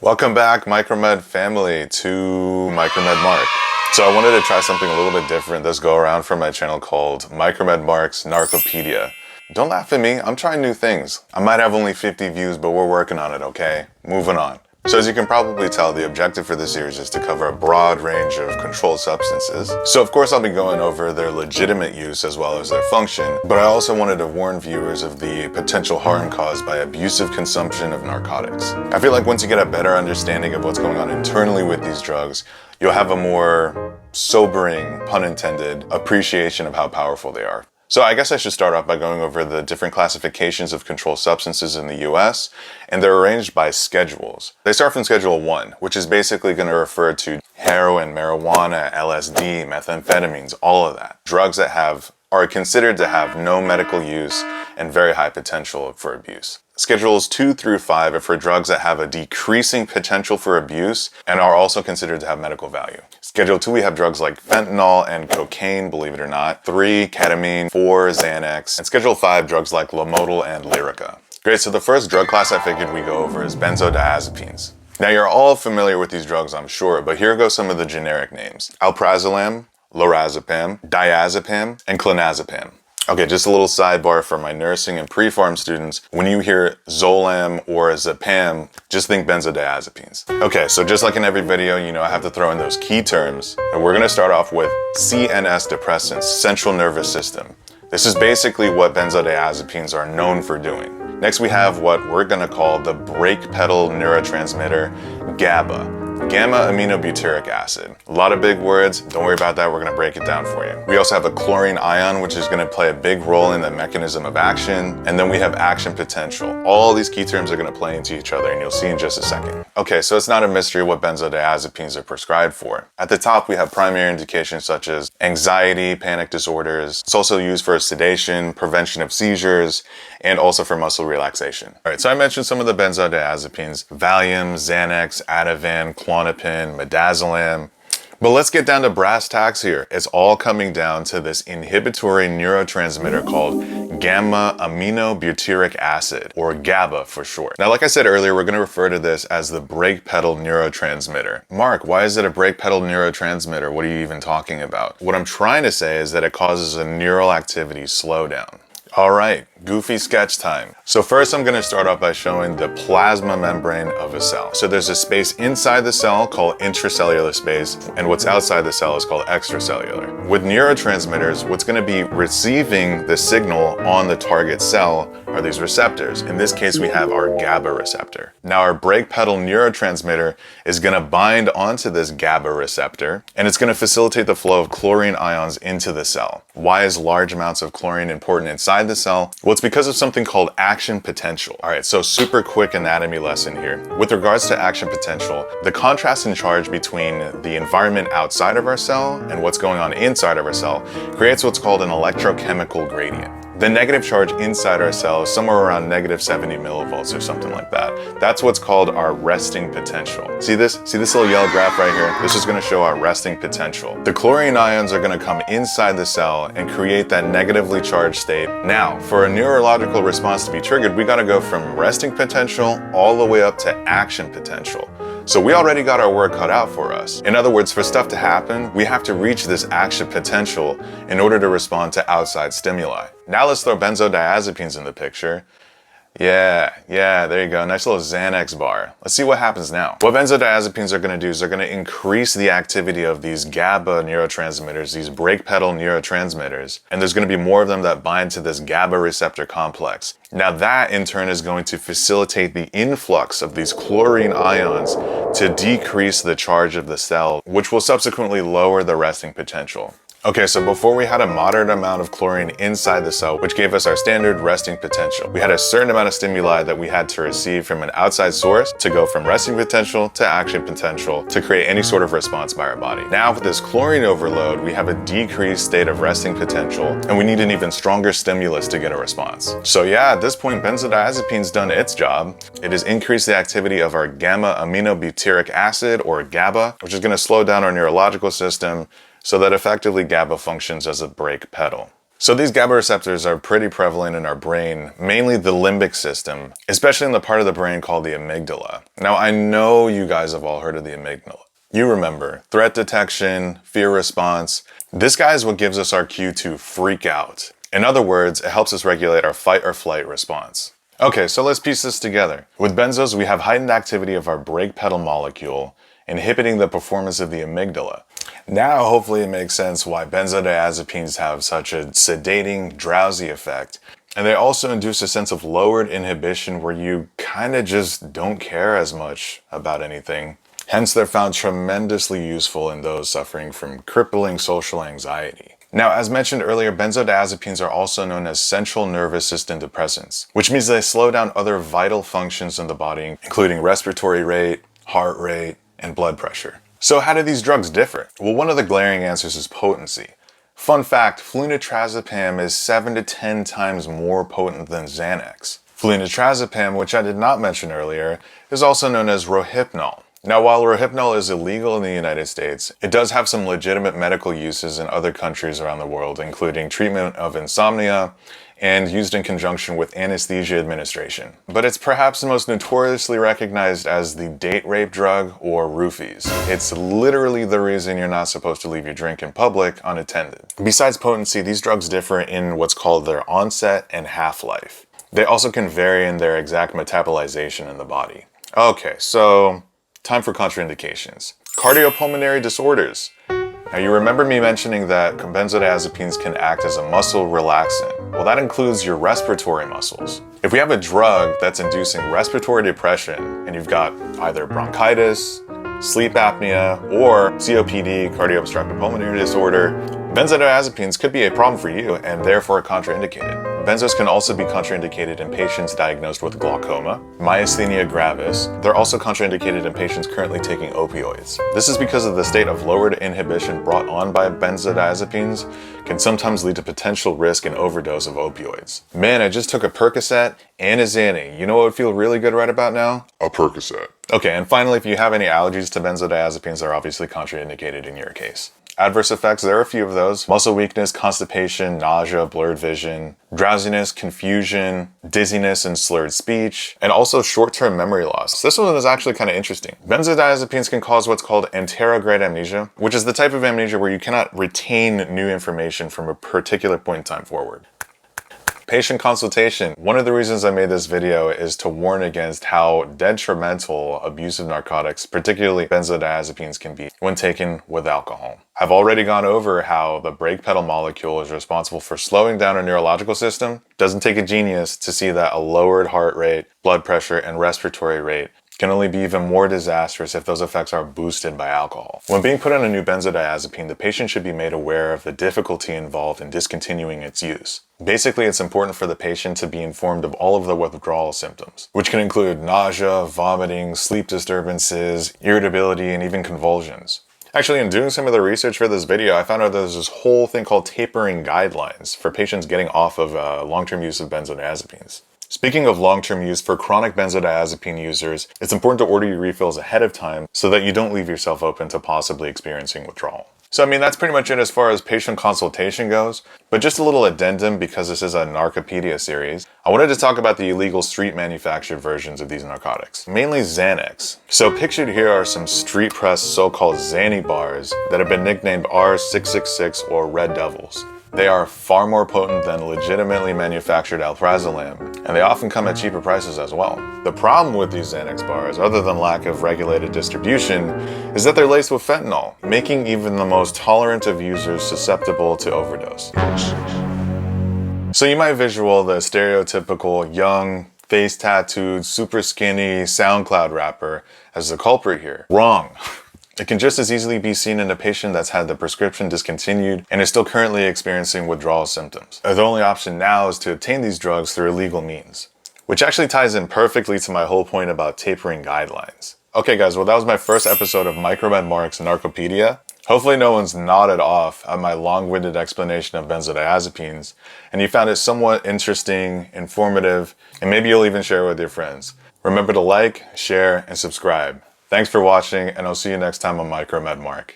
Welcome back, MicroMed family, to MicroMedMark. So I wanted to try something a little bit different this go around from my channel called MicroMedMark's Narcopedia. Don't laugh at me, I'm trying new things. I might have only 50 views, but we're working on it, okay? Moving on. So as you can probably tell, the objective for this series is to cover a broad range of controlled substances. So of course I'll be going over their legitimate use as well as their function, but I also wanted to warn viewers of the potential harm caused by abusive consumption of narcotics. I feel like once you get a better understanding of what's going on internally with these drugs, you'll have a more sobering, pun intended, appreciation of how powerful they are. So I guess I should start off by going over the different classifications of controlled substances in the US, and they're arranged by schedules. They start from Schedule 1, which is basically going to refer to heroin, marijuana, LSD, methamphetamines, all of that. Drugs that are considered to have no medical use and very high potential for abuse. Schedules 2 through 5 are for drugs that have a decreasing potential for abuse and are also considered to have medical value. Schedule 2, we have drugs like fentanyl and cocaine, believe it or not. 3, ketamine. 4, Xanax. And Schedule 5, drugs like Lomotil and Lyrica. Great, so the first drug class I figured we go over is Benzodiazepines. Now you're all familiar with these drugs, I'm sure, but here go some of the generic names. Alprazolam, lorazepam, diazepam, and clonazepam. Okay, just a little sidebar for my nursing and pre-pharm students. When you hear Zolam or Zepam, just think benzodiazepines. Okay, so just like in every video, I have to throw in those key terms. And we're gonna start off with CNS depressants, central nervous system. This is basically what benzodiazepines are known for doing. Next, we have what we're gonna call the brake pedal neurotransmitter, GABA. Gamma-aminobutyric acid. A lot of big words, don't worry about that, we're gonna break it down for you. We also have a chlorine ion, which is gonna play a big role in the mechanism of action, and then we have action potential. All these key terms are gonna play into each other, and you'll see in just a second. Okay, so it's not a mystery what benzodiazepines are prescribed for. At the top, we have primary indications such as anxiety, panic disorders. It's also used for sedation, prevention of seizures, and also for muscle relaxation. All right, so I mentioned some of the benzodiazepines: Valium, Xanax, Ativan, Klonopin, midazolam. But let's get down to brass tacks here. It's all coming down to this inhibitory neurotransmitter called gamma-aminobutyric acid, or GABA for short. Now, like I said earlier, we're going to refer to this as the brake pedal neurotransmitter. Mark, why is it a brake pedal neurotransmitter? What are you even talking about? What I'm trying to say is that it causes a neural activity slowdown. All right, goofy sketch time. So first I'm gonna start off by showing the plasma membrane of a cell. So there's a space inside the cell called intracellular space, and what's outside the cell is called extracellular. With neurotransmitters, what's gonna be receiving the signal on the target cell are these receptors. In this case, we have our GABA receptor. Now our brake pedal neurotransmitter is gonna bind onto this GABA receptor, and it's gonna facilitate the flow of chlorine ions into the cell. Why is large amounts of chlorine important inside the cell? Well, it's because of something called action potential. All right, so super quick anatomy lesson here. With regards to action potential, the contrast in charge between the environment outside of our cell and what's going on inside of our cell creates what's called an electrochemical gradient. The negative charge inside our cell is somewhere around negative 70 millivolts or something like that. That's what's called our resting potential. See this? See this little yellow graph right here? This is going to show our resting potential. The chlorine ions are going to come inside the cell and create that negatively charged state. Now, for a neurological response to be triggered, we got to go from resting potential all the way up to action potential. So we already got our work cut out for us. In other words, for stuff to happen, we have to reach this action potential in order to respond to outside stimuli. Now let's throw benzodiazepines in the picture. Yeah, there you go. Nice little Xanax bar. Let's see what happens now. What benzodiazepines are going to do is they're going to increase the activity of these GABA neurotransmitters, these brake pedal neurotransmitters, and there's going to be more of them that bind to this GABA receptor complex. Now that in turn is going to facilitate the influx of these chlorine ions to decrease the charge of the cell, which will subsequently lower the resting potential. Okay, so before we had a moderate amount of chlorine inside the cell, which gave us our standard resting potential. We had a certain amount of stimuli that we had to receive from an outside source to go from resting potential to action potential to create any sort of response by our body. Now with this chlorine overload, we have a decreased state of resting potential, and we need an even stronger stimulus to get a response. So yeah, at this point, benzodiazepine's done its job. It has increased the activity of our gamma-aminobutyric acid, or GABA, which is going to slow down our neurological system, so that effectively GABA functions as a brake pedal. So these GABA receptors are pretty prevalent in our brain, mainly the limbic system, especially in the part of the brain called the amygdala. Now, I know you guys have all heard of the amygdala. You remember, threat detection, fear response. This guy is what gives us our cue to freak out. In other words, it helps us regulate our fight or flight response. Okay, so let's piece this together. With benzos, we have heightened activity of our brake pedal molecule, inhibiting the performance of the amygdala. Now, hopefully it makes sense why benzodiazepines have such a sedating, drowsy effect. And they also induce a sense of lowered inhibition where you kind of just don't care as much about anything. Hence, they're found tremendously useful in those suffering from crippling social anxiety. Now, as mentioned earlier, benzodiazepines are also known as central nervous system depressants, which means they slow down other vital functions in the body, including respiratory rate, heart rate, and blood pressure. So how do these drugs differ? Well, one of the glaring answers is potency. Fun fact, flunitrazepam is 7 to 10 times more potent than Xanax. Flunitrazepam, which I did not mention earlier, is also known as Rohypnol. Now, while Rohypnol is illegal in the United States, it does have some legitimate medical uses in other countries around the world, including treatment of insomnia and used in conjunction with anesthesia administration. But it's perhaps the most notoriously recognized as the date rape drug or roofies. It's literally the reason you're not supposed to leave your drink in public unattended. Besides potency, these drugs differ in what's called their onset and half-life. They also can vary in their exact metabolization in the body. Okay, so time for contraindications. Cardiopulmonary disorders. Now, you remember me mentioning that benzodiazepines can act as a muscle relaxant. Well, that includes your respiratory muscles. If we have a drug that's inducing respiratory depression and you've got either bronchitis, sleep apnea, or COPD, cardio obstructive pulmonary disorder, benzodiazepines could be a problem for you and therefore contraindicated. Benzos can also be contraindicated in patients diagnosed with glaucoma, myasthenia gravis. They're also contraindicated in patients currently taking opioids. This is because of the state of lowered inhibition brought on by benzodiazepines can sometimes lead to potential risk and overdose of opioids. Man, I just took a Percocet and a Xanny. You know what would feel really good right about now? A Percocet. Okay, and finally, if you have any allergies to benzodiazepines, they're obviously contraindicated in your case. Adverse effects, there are a few of those. Muscle weakness, constipation, nausea, blurred vision, drowsiness, confusion, dizziness and slurred speech, and also short-term memory loss. This one is actually kind of interesting. Benzodiazepines can cause what's called anterograde amnesia, which is the type of amnesia where you cannot retain new information from a particular point in time forward. Patient consultation. One of the reasons I made this video is to warn against how detrimental abusive narcotics, particularly benzodiazepines, can be when taken with alcohol. I've already gone over how the brake pedal molecule is responsible for slowing down our neurological system. Doesn't take a genius to see that a lowered heart rate, blood pressure, and respiratory rate can only be even more disastrous if those effects are boosted by alcohol. When being put on a new benzodiazepine, the patient should be made aware of the difficulty involved in discontinuing its use. Basically, it's important for the patient to be informed of all of the withdrawal symptoms, which can include nausea, vomiting, sleep disturbances, irritability, and even convulsions. Actually, in doing some of the research for this video, I found out there's this whole thing called tapering guidelines for patients getting off of long-term use of benzodiazepines. Speaking of long-term use, for chronic benzodiazepine users, it's important to order your refills ahead of time so that you don't leave yourself open to possibly experiencing withdrawal. So I mean, that's pretty much it as far as patient consultation goes, but just a little addendum because this is a Narcopedia series. I wanted to talk about the illegal street manufactured versions of these narcotics, mainly Xanax. So pictured here are some street pressed so-called Xanny bars that have been nicknamed R666 or Red Devils. They are far more potent than legitimately manufactured alprazolam, and they often come at cheaper prices as well. The problem with these Xanax bars, other than lack of regulated distribution, is that they're laced with fentanyl, making even the most tolerant of users susceptible to overdose. So you might visual the stereotypical young, face tattooed, super skinny SoundCloud rapper as the culprit here. Wrong. It can just as easily be seen in a patient that's had the prescription discontinued and is still currently experiencing withdrawal symptoms. The only option now is to obtain these drugs through illegal means, which actually ties in perfectly to my whole point about tapering guidelines. Okay guys, well that was my first episode of MicroMedMark's Narcopedia. Hopefully no one's nodded off at my long-winded explanation of benzodiazepines, and you found it somewhat interesting, informative, and maybe you'll even share it with your friends. Remember to like, share, and subscribe. Thanks for watching, and I'll see you next time on MicroMedMark.